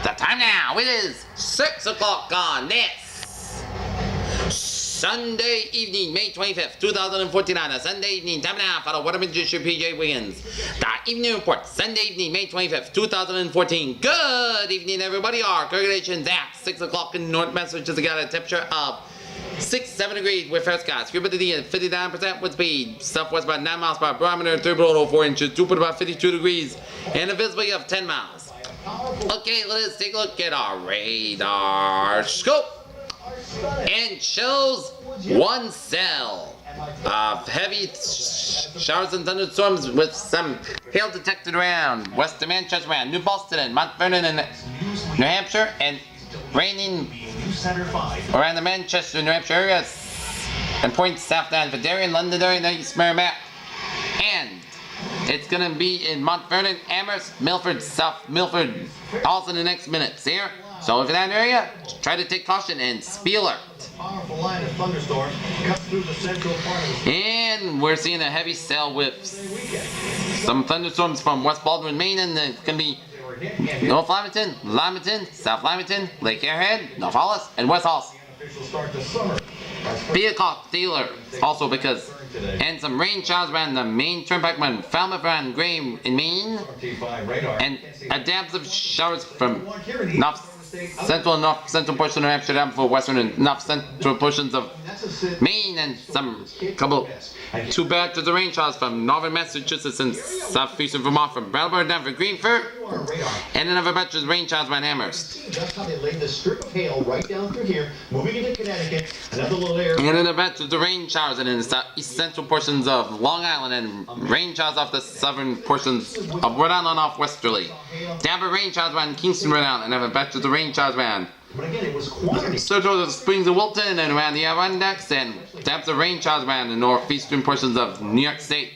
The time now, it is 6 o'clock on this Sunday evening, May 25th, 2014 on a Sunday evening. Time now for the Water Magician PJ Wiggins. The evening report, Sunday evening, May 25th, 2014. Good evening, everybody. Our calculations at 6 o'clock in North Massachusetts got a temperature of 6-7 degrees with first gas. Humidity at 59% with speed. Southwest about 9 miles per hour. Barometer 3.04 inches. Throughput about 52 degrees. And a visibility of 10 miles. Okay, let's take a look at our radar scope. And shows one cell of heavy showers and thunderstorms with some hail detected around western Manchester, around New Boston and Mount Vernon and New Hampshire, and raining around the Manchester, New Hampshire areas, and points south down for Darien, Londonderry, and East Merrimack. And it's gonna be in Mount Vernon, Amherst, Milford, South Milford, also in the next minutes here. So if you're in that area, try to take caution and be alert. Powerful line of thunderstorms cuts through the central part of the And we're seeing a heavy cell with some thunderstorms from West Baldwin, Maine, and it's gonna be North Lamington, Lamington, South Lamington, Lake Airhead, North Hollis, and West Hollis. Be a dealer also because, and some rain showers around the Maine Turnpike around Falmouth, around Graham in Maine, and a damp of showers from North Central and North Central portion of Hampshire down for western and North Central portions of Maine, and two batches of rain showers from northern Massachusetts and southeastern Vermont, from Brattleboro down for Greenford, and another batch of rain showers around Amherst. That's how they laid this strip of hail right down through here, moving into Connecticut, another little area. And another batch of rain showers in the east central portions of Long Island, and rain showers off the southern portions of Rhode Island off westerly. Damper rain showers around Kingston, Rhode Island, and another batch of rain showers around But again, it was quantity. Central of the Springs of Wilton and around the Adirondacks, and taps of rain showers around the northeastern portions of New York State.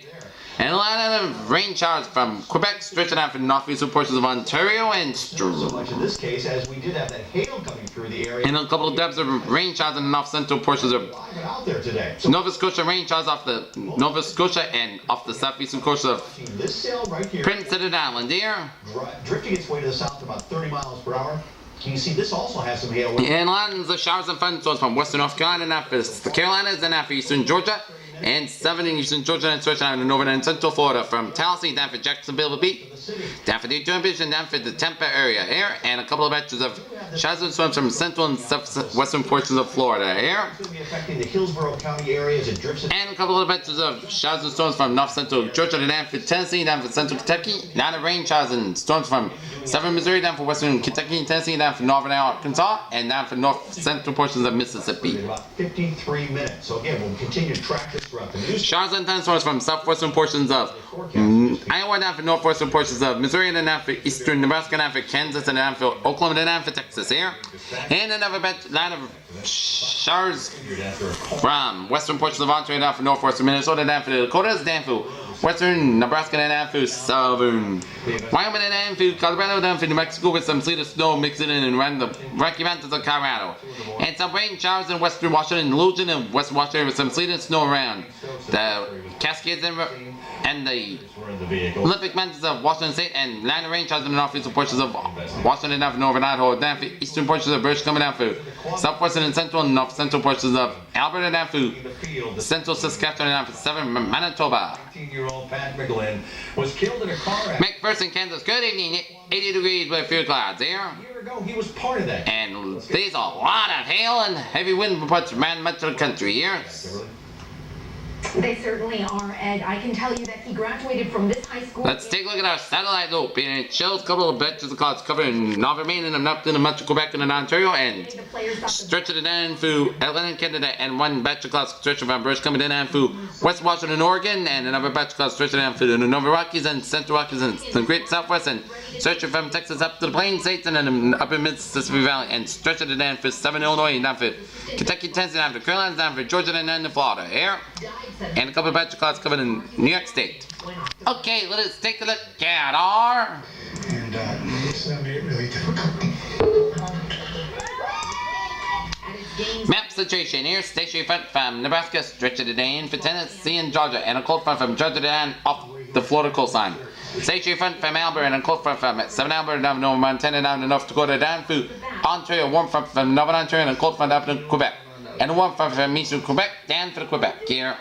And a lot of rain showers from Quebec stretching out from northeastern portions of Ontario and So much in this case, as we did have that hail coming through the area. and a couple of depths of rain showers in the north central portions of Out there today. So Nova Scotia, rain showers off the Nova Scotia and off the southeastern coast of this cell right here, Prince Edward Island here. drifting its way to the south to about 30 miles per hour. Can you see this also has some hail? And lots of showers and thunderstorms from western North Carolina and after the Carolinas and after eastern Georgia, and southern and eastern Georgia, and stretching out in northern and central Florida from Tallahassee down for Jacksonville Beach, down for Daytona Beach, and down for the Tampa area here, and a couple of batches of showers and storms from central and southwestern portions of Florida here, It's going to be affecting the Hillsborough County area as it drifts in. and a couple of batches of showers and storms from north central Georgia to down for Tennessee, down for central Kentucky, down to rain showers and storms from southern Missouri, down for western Kentucky and Tennessee, down for northern Arkansas, and down for north central portions of Mississippi. In about 53 minutes. So again, we'll continue to track this throughout the news. Showers and thunderstorms from southwestern portions of Iowa, down for northwestern portions of Missouri, and then down for eastern Nebraska, down for Kansas, and down for Oklahoma, and down for Texas here. And another line of showers from western portions of Ontario, down for northwestern Minnesota, down for the Dakotas, down for western Nebraska, and down for southern Wyoming, and down for Colorado, down for New Mexico, with some sleet or snow mixing in and around the Rocky Mountains of Colorado. And some rain showers in western Washington, Lujan, and west Washington, with some sleet and snow around the Cascades and the Olympic Mountains of Washington State, and line of rain showers in the northeastern portions of Washington, down for northern Idaho, down for eastern portions of British Columbia, down for southwestern and central and north central portions of Alberta, down for central Saskatchewan, and down for southern Manitoba. 18-year-old Pat McGlynn was killed in a car accident. McPherson, Kansas. Good evening. 80 degrees with few clouds here. A year ago, he was part of that. And there's a lot of hail and heavy wind reports around much of the country here. They certainly are, Ed. I can tell you that he graduated from this high school. Let's take a look at our satellite loop, and it shows a couple of batches of clouds covering northern Maine and up in much of Quebec and Ontario, and stretching it down through Atlantic Canada, and one batch of clouds stretching from British Columbia down through West Washington, Oregon, and another batch of clouds stretching down through the Northern Rockies and Central Rockies and the Great Southwest, and stretching from Texas up to the Plains States and then up in Mississippi Valley, and stretching it down for southern Illinois, and down for Kentucky, Tennessee, down for Carolinas, down for Georgia, and down to Florida here. And a couple of batch of clouds coming in New York State. Okay, let's take a look at our And it's going to be really difficult. map situation. Here, stationary front from Nebraska, stretching it in for Tennessee and Georgia, and a cold front from Georgia down off the Florida coastline. State front from Alberta and a cold front from 7 Alberta down Nova Montana down to North Dakota down through Ontario, warm front from Nova Ontario and a cold front up to Quebec. And a warm front from eastern Quebec down for the Quebec here.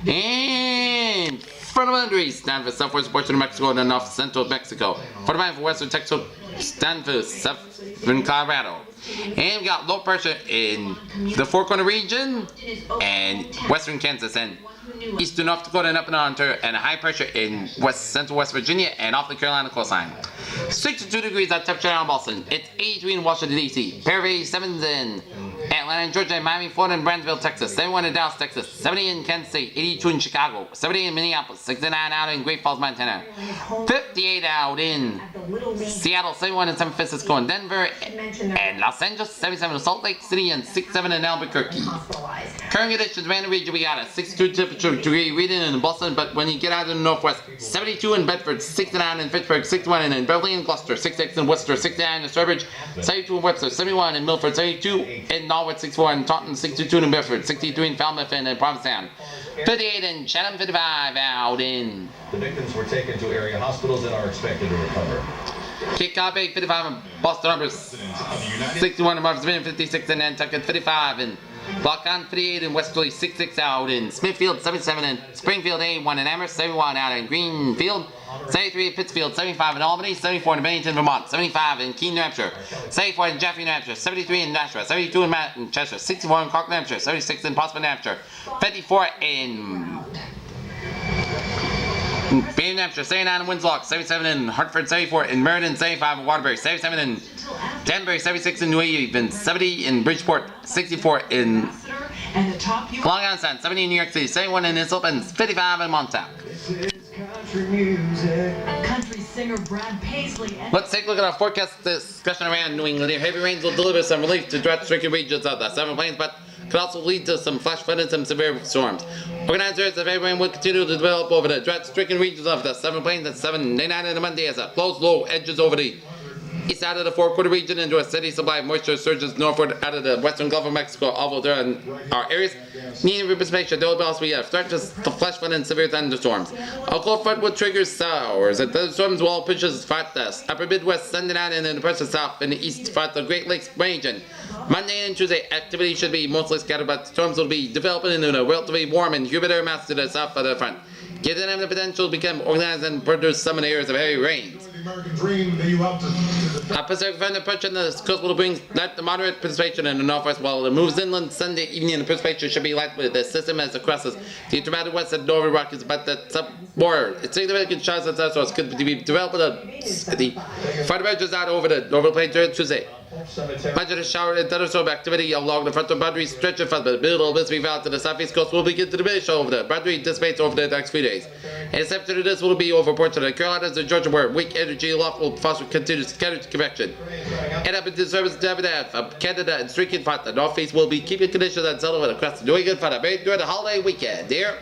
And for the boundaries, down for southwest portion of Mexico and north central Mexico. For the for western Texas, down for southern Colorado. And we got low pressure in the Four Corner region and western Kansas and eastern North Dakota and up in Ontario, and a high pressure in central West Virginia and off the Carolina coastline. 62 degrees at temperature down in Boston. It's 83 in Washington, D.C. Perry 7's in Atlanta, Georgia, Miami, Florida, and Brownsville, Texas. 71 in Dallas, Texas. 70 in Kansas State. 82 in Chicago. 70 in Minneapolis. 69 out in Great Falls, Montana. 58 out in Seattle. 71 in San Francisco and Denver. And Los Angeles. 77 in Salt Lake City and 67 in Albuquerque. Current conditions around the region, we got a 62 temperature degree reading in Boston, but when you get out of the northwest, 72 in Bedford, 69 in Pittsburgh, 61 in Beverly and Gloucester, 66 in Worcester, 69 in Sturbridge, 72 in Webster, 71 in Milford, 72 in Norwood, 64 in Taunton, 62 in Bedford, 63 in Falmouth and Provincetown, 58 in Chatham, 55 out in. The victims were taken to area hospitals and are expected to recover. Cape Cod Bay, 55 in Boston Harbor, 61 in Martha's Vineyard, 56 in Nantucket, 55 in Blockon, 58 in Westerly, 66 out in Smithfield, 77 in Springfield, 81 in Amherst, 71 out in Greenfield, 73 in Pittsfield, 75 in Albany, 74 in Bennington, Vermont, 75 in Keene, New Hampshire, 74 in Jaffrey, New Hampshire, 73 in Nashua, 72 in Manchester, 64 in Cork, New Hampshire, 76 in Portsmouth, New Hampshire, 54 in Bay, New Hampshire, 79 in Winslow, 77 in Hartford, 74 in Meriden, 75 in Waterbury, 77 in Danbury, 76 in New Haven, 70 in Bridgeport, 64 in Long Island Sound, 70 in New York City, 71 in Islip, and 55 in Montauk. Country singer Brad Paisley. Let's take a look at our forecast discussion around New England. Heavy rains will deliver some relief to drought-stricken regions of the Seven Plains, but could also lead to some flash flood and some severe storms. Organizers of heavy rain will continue to develop over the drought-stricken regions of the Seven Plains at 7:09 on Monday as a close low edges over the east side of the Four Corner region into a steady supply of moisture surges northward out of the western Gulf of Mexico. Although there are areas needing precipitation, there will also be a threat to flash flood and severe thunderstorms. A cold front will trigger showers, and thunderstorms will pushes throughout the upper Midwest, Sunday night, and then the pressure south and the east throughout the Great Lakes region. Monday and Tuesday, activity should be mostly scattered, but storms will be developing into a relatively warm and humid air mass to the south of the front, giving them the potential to become organized and produce some areas of heavy rains. Pacific front approach on the coast will bring light to moderate precipitation in the northwest, while it moves inland Sunday evening. The precipitation should be light with the system as it crosses the dramatic west and northern Rockies, but the subborder. It's significant showers and thunderstorms could be developing the front edges out over the plain during Tuesday. Budget of shower and thunderstorm activity along the frontal boundary stretching from the middle of Mississippi Valley to the southeast coast will begin to diminish over the boundary dissipates over the next few days. Except that this will be over ports of the Carolinas and Georgia, where weak energy aloft will foster continuous scattered convection. And up in the service of Canada and streaking front, the northeast will be keeping conditions unsettled across the New England front during the holiday weekend. Dear.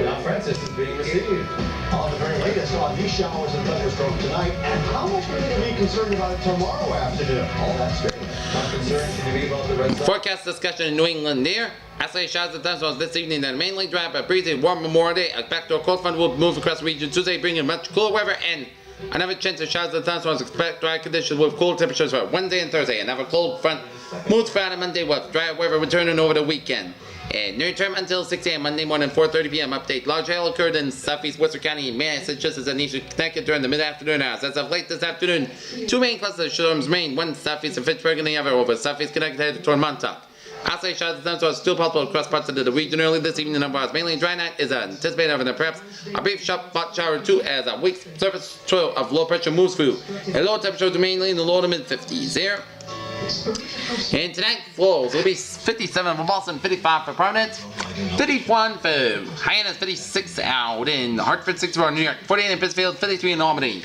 Now Francis is being received. On the very latest on these showers and thunderstorms tonight, and how much are you going to be concerned about it tomorrow afternoon? All that's great. How concerned should you be about the Red Sox? Forecast discussion in New England near. Isolated showers and thunderstorms this evening, then mainly dry but breezy, warm Memorial Day. A backdoor cold front will move across the region Tuesday, bringing much cooler weather and another chance of showers and thunderstorms. Expect dry conditions with cool temperatures for Wednesday and Thursday. Another cold front moves Friday and Monday with dry weather returning over the weekend. And near term until 6 a.m. Monday morning, 4:30 p.m. Update. Large hail occurred in southeast Worcester County, Massachusetts, and eastern Connecticut during the mid-afternoon hours. As of late this afternoon, two main clusters of storms remain, one southeast of Fitchburg and the other over southeast Connecticut headed toward Montauk. Isolated showers and thunderstorms still possible across parts of the region early this evening. The number of mainly dry night is anticipated over perhaps a brief spot shower or two as a weak surface trail of low pressure moves through. And low temperatures mainly in the low to mid 50s. Here. And tonight flows will be 57 for Boston, 55 for Providence, 51 for Hyannis, 56 out in Hartford, 64 in New York, 48 in Pittsfield, 53 in Albany,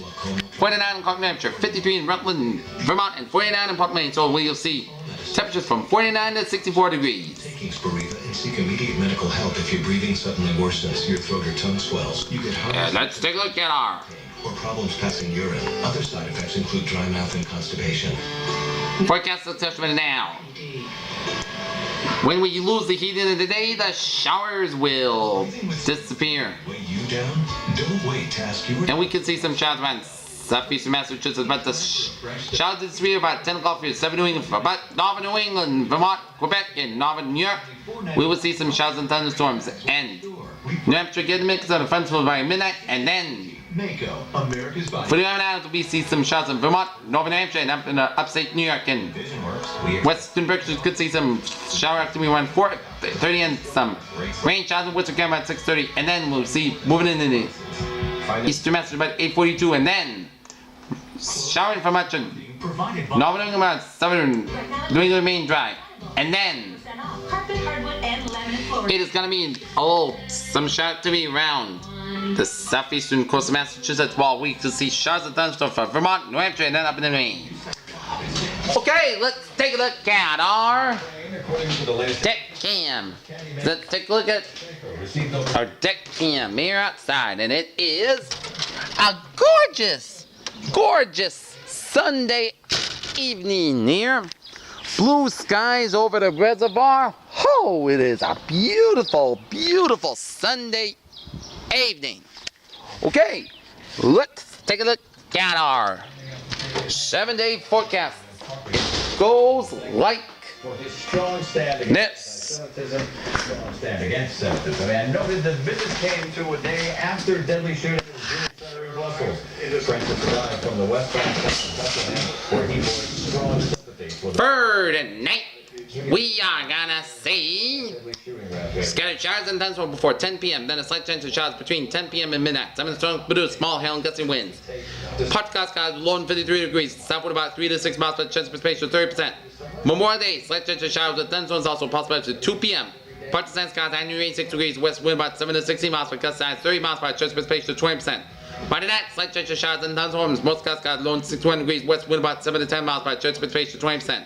49 in Cork, New Hampshire, 53 in Rutland, Vermont, and 49 in Portland. So we'll see temperatures from 49 to 64 degrees. Taking Spiriva and seek immediate medical help if your breathing suddenly worsens, your throat or tongue swells. You get heart. Let's take a look at our or problems passing urine. Other side effects include dry mouth and constipation. Forecast assessment now. When we lose the heat in the day, the showers will disappear. Weigh you down? Don't wait to ask your... And we can see some showers around southeastern Massachusetts, but the showers this week about 10 o'clock for 7 New England, about northern New England, Vermont, Quebec, and northern New York. We will see some showers and thunderstorms. And New Hampshire get a mix of the front by midnight, and then Mako, America's body. for the islands, we see some showers in Vermont, northern New Hampshire, and up in upstate New York, and western Berkshire could see some shower activity around 4:30 and some rain showers in Worcester County about 6:30, and then we'll see moving into the eastern Massachusetts about 8:42, and then showering for much of northern England about southern New England remain dry, and then Carpet, hardwood, and lemon floor. it is gonna be some shower activity around the southeastern coast of Massachusetts, while we can see showers and thunderstorms for Vermont, New Hampshire, and then up in the Maine. Okay, let's take a look at our deck cam. Let's take a look at our deck cam here outside, and it is a gorgeous, gorgeous Sunday evening here. Blue skies over the reservoir. Oh, it is a beautiful, beautiful Sunday evening. Okay, let's take a look at our 7-day forecast. It goes like For his strong stand against this. anti-Semitism, strong stand against Semitism, and noted the visit came to a day after deadly shooting in the Jewish center in Brussels. Francis arrived from the West Bank, Bethlehem, where he voiced strong sympathy for the For tonight, we are gonna see deadly shooting rampage. scattered showers and thunderstorms before 10 p.m. Then a slight chance of showers between 10 p.m. and midnight. Some storms produce small hail and gusty winds. Podcast skies low and 53 degrees. Southward about 3 to 6 miles per chance of precipitation 30%. Memorial Day, slight chance of showers with thunderstorms also possible after 2 p.m. Partisan skies, high near 86 degrees. West wind about 7 to 16 miles per gust size 30 miles per chance of precipitation 20%. By tonight, slight chance of showers and thunderstorms. Most skies low and 61 degrees. West wind about 7 to 10 miles per chance of precipitation 20%.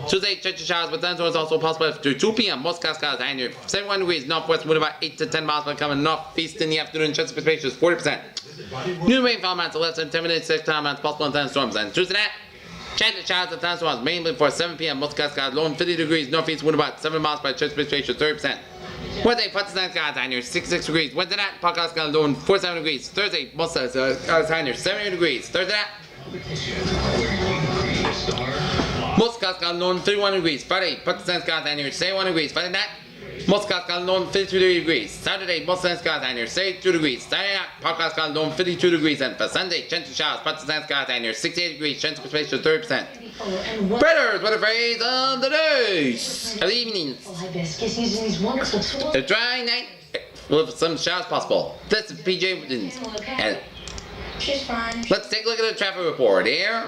Tuesday, chance of showers with thunderstorms also possible after 2 p.m. Most skies high near 71 degrees. Northwest wind about 8 to 10 miles per coming northeast in the afternoon. Chance of precipitation is 40%. New rainfall amounts of less than 10 minutes, 6 time amounts possible in thunderstorms. And Tuesday night, chance of showers and thunderstorms mainly before 7 p.m. Most skies low and 50 degrees. Northeast wind about 7 miles per chance of precipitation 30%. Wednesday, Partisan skies high near 66 degrees. Wednesday night, podcast skies low and 47 degrees. Thursday, most skies high near 70 degrees. Thursday night, most skies low and 31 degrees. Friday, Partisan skies high near 71 degrees. Friday night, most skies low and 52 degrees. Saturday, most skies high near 72 degrees. Saturday night, podcast skies low and 52 degrees. And for Sunday, chance of showers, Partisan skies high near 68 degrees. Chance of precipitation 30%. Predators, what a phrase of the days of the evening. Hibiscus using these wonderful tools. A dry night with some showers possible. This is PJ Wiggins. And She's fine. let's take a look at the traffic report here.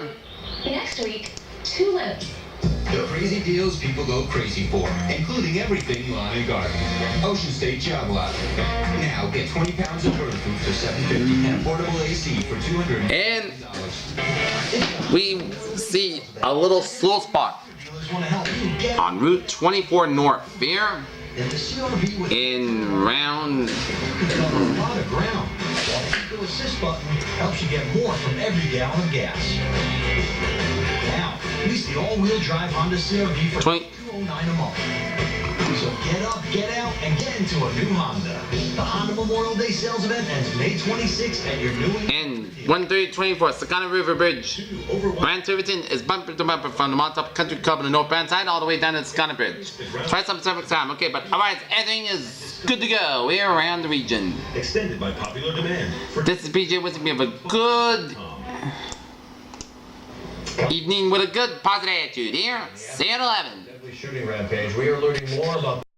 Next week, tulips. The crazy deals people go crazy for, including everything lawn and garden. Ocean State Job Lot. Now get 20 pounds of bird food for $7.50 and portable AC for $200. And we see a little slow spot Want to help you get on Route 24 North here in the CRV with in round. a lot of ground. The assist button helps you get more from every gallon of gas. Now, lease the all-wheel drive Honda CRV for 20 $209 a month. So get up, get out, and get into a new Honda. The Honda Memorial Day sales event ends May 26th at your new and 13024 Sakana River Bridge. Brand Tiverton is bumper to bumper from the Montauk Country Club on the northbound side all the way down to the Sakana Bridge. Try some separate time, okay, but otherwise everything is good to go. We're around the region. extended by popular demand. This is PJ Winston. We have a good evening with a good positive attitude here. See you at 11. Deadly shooting rampage. We are learning more about